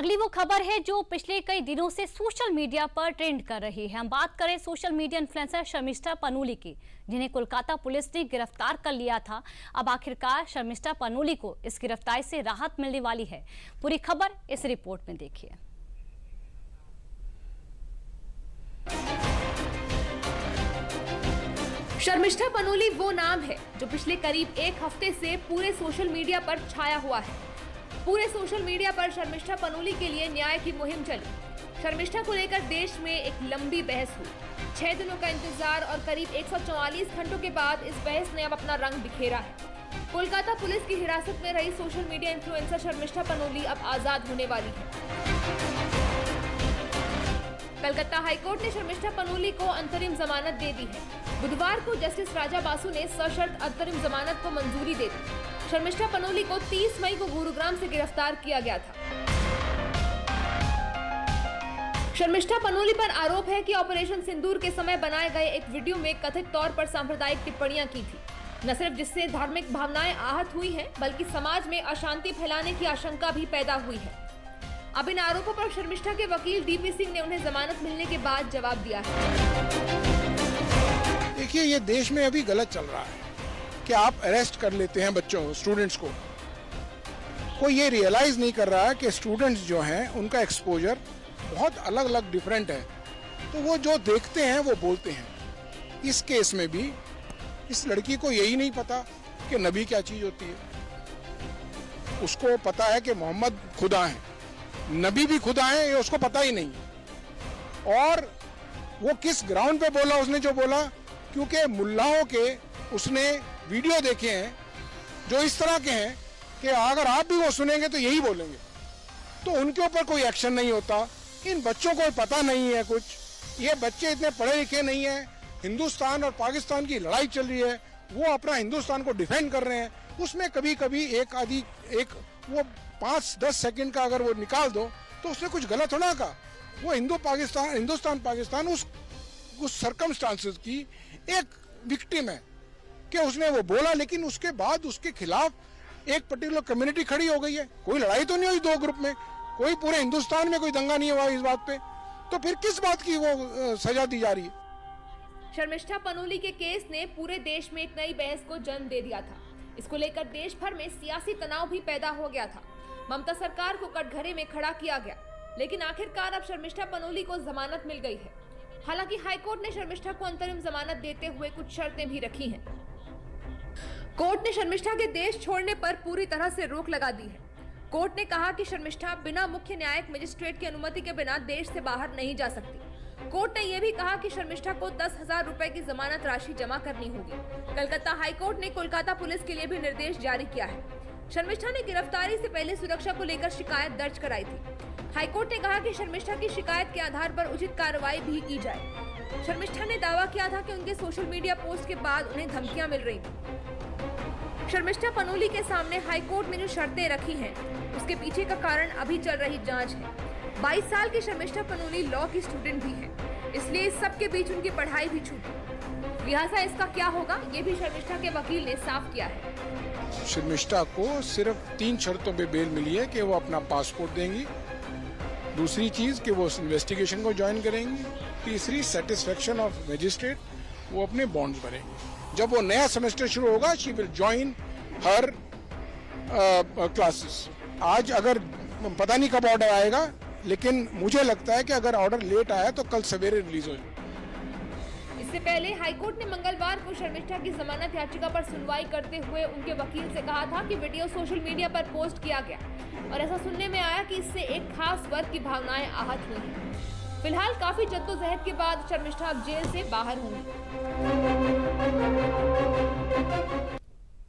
अगली वो खबर है जो पिछले कई दिनों से सोशल मीडिया पर ट्रेंड कर रही है। हम बात करें social media influencer Sharmishta Panoli की, जिन्हें कोलकाता पुलिस ने गिरफ्तार कर लिया था। अब आखिरकार शर्मिष्ठा पनोली को इस गिरफ्तारी से राहत मिलने वाली है। पूरी खबर इस रिपोर्ट में देखिए। शर्मिष्ठा पनोली वो नाम है जो पिछले करीब एक हफ्ते से पूरे सोशल मीडिया पर छाया हुआ है। पूरे सोशल मीडिया पर शर्मिष्ठा पनोली के लिए न्याय की मुहिम चली। शर्मिष्ठा को लेकर देश में एक लंबी बहस हुई। 6 दिनों का इंतजार और करीब 144 घंटों के बाद इस बहस ने अब अपना रंग बिखेरा है। कोलकाता पुलिस की हिरासत में रही social media influencer Sharmishta Panoli अब आजाद होने वाली है। कलकत्ता हाईकोर्ट ने शर्मिष्ठा पनोली को अंतरिम जमानत दे दी है। बुधवार को जस्टिस राजा बासु ने सशर्त अंतरिम जमानत को मंजूरी दे दी। शर्मिष्ठा पनोली को 30 मई को गुरुग्राम से गिरफ्तार किया गया था। शर्मिष्ठा पनोली पर आरोप है कि ऑपरेशन सिंदूर के समय बनाए गए एक वीडियो में कथित तौर पर सांप्रदायिक टिप्पणियां की थी। न सिर्फ जिससे धार्मिक भावनाएं आहत हुई हैं, बल्कि समाज में अशांति फैलाने की आशंका भी पैदा हुई है। अब इन आरोपों पर शर्मिष्ठा के वकील डीपी सिंह ने उन्हें जमानत मिलने के बाद जवाब दिया है। देखिए, ये देश में अभी गलत चल रहा है कि आप अरेस्ट कर लेते हैं बच्चों, स्टूडेंट्स को। कोई ये रियलाइज नहीं कर रहा है कि स्टूडेंट्स जो हैं उनका एक्सपोजर बहुत अलग अलग डिफरेंट है, तो वो जो देखते हैं वो बोलते हैं। इस केस में भी इस लड़की को यही नहीं पता कि नबी क्या चीज होती है। उसको पता है कि मोहम्मद खुदा है, नबी भी खुदा है, ये उसको पता ही नहीं। और वो किस ग्राउंड पे बोला उसने जो बोला, क्योंकि मुल्लाओं के उसने वीडियो देखे हैं जो इस तरह के हैं कि अगर आप भी वो सुनेंगे तो यही बोलेंगे, तो उनके ऊपर कोई एक्शन नहीं होता। इन बच्चों को पता नहीं है कुछ, ये बच्चे इतने पढ़े लिखे नहीं है। हिंदुस्तान और पाकिस्तान की लड़ाई चल रही है, वो अपना हिंदुस्तान को डिफेंड कर रहे हैं। उसमें कभी कभी एक वो 5-10 सेकंड का अगर वो निकाल दो तो उसमें कुछ गलत होना का। वो हिंदुस्तान पाकिस्तान उस सर्कमस्टांसेस की एक विक्टिम है कि उसने वो बोला, लेकिन उसके बाद उसके खिलाफ एक पर्टिकुलर कम्युनिटी खड़ी हो गई है। कोई लड़ाई तो नहीं हुई दो ग्रुप में, कोई पूरे हिंदुस्तान में कोई दंगा नहीं हुआ इस बात पे, तो फिर किस बात की वो सजा दी जा रही है। शर्मिष्ठा पनोली के केस ने पूरे देश में एक नई बहस को जन्म दे दिया था। इसको लेकर देश भर में सियासी तनाव भी पैदा हो गया था। ममता सरकार को कटघरे में खड़ा किया गया, लेकिन आखिरकार अब शर्मिष्ठा पनोली को जमानत मिल गई है। हालांकि हाईकोर्ट ने शर्मिष्ठा को अंतरिम जमानत देते हुए कुछ शर्तें भी रखी हैं। कोर्ट ने शर्मिष्ठा के देश छोड़ने पर पूरी तरह से रोक लगा दी है। कोर्ट ने कहा कि शर्मिष्ठा बिना मुख्य न्यायिक मजिस्ट्रेट की अनुमति के बिना देश से बाहर नहीं जा सकती। कोर्ट ने यह भी कहा कि शर्मिष्ठा को 10,000 रुपए की जमानत राशि जमा करनी होगी। कलकत्ता हाईकोर्ट ने कोलकाता पुलिस के लिए भी निर्देश जारी किया है। शर्मिष्ठा ने गिरफ्तारी से पहले सुरक्षा को लेकर शिकायत दर्ज कराई थी। हाईकोर्ट ने कहा कि शर्मिष्ठा की शिकायत के आधार पर उचित कार्रवाई भी की जाए। शर्मिष्ठा ने दावा किया था कि उनके सोशल मीडिया पोस्ट के बाद उन्हें धमकियां मिल रही थी। शर्मिष्ठा पनोली के सामने हाईकोर्ट ने जो शर्तें रखी हैं, उसके पीछे का कारण अभी चल रही जांच है। 22 साल की शर्मिष्ठा पनोली लॉ की स्टूडेंट भी है, इसलिए इस सब के बीच उनकी पढ़ाई भी छूटी। लिहाजा इसका क्या होगा, ये भी शर्मिष्ठा के वकील ने साफ किया है। शर्मिष्ठा को सिर्फ 3 शर्तों पे बेल मिली है कि वो अपना पासपोर्ट देंगी, दूसरी चीज कि वो इन्वेस्टिगेशन को ज्वाइन करेंगी, तीसरी सेटिस्फेक्शन ऑफ मजिस्ट्रेट, वो अपने बॉन्ड्स भरेंगे। जब वो नया सेमेस्टर शुरू होगा, she will join her classes. आज अगर पता नहीं कब ऑर्डर आएगा, लेकिन मुझे लगता है कि अगर ऑर्डर लेट आया तो कल सवेरे रिलीज हो जाए। इससे पहले हाईकोर्ट ने मंगलवार को शर्मिष्ठा की जमानत याचिका पर सुनवाई करते हुए उनके वकील से कहा था कि वीडियो सोशल मीडिया पर पोस्ट किया गया और ऐसा सुनने में आया कि इससे एक खास वर्ग की भावनाएं आहत हुई हैं। फिलहाल काफी जद्दोजहद के बाद शर्मिष्ठा अब जेल से बाहर हुई।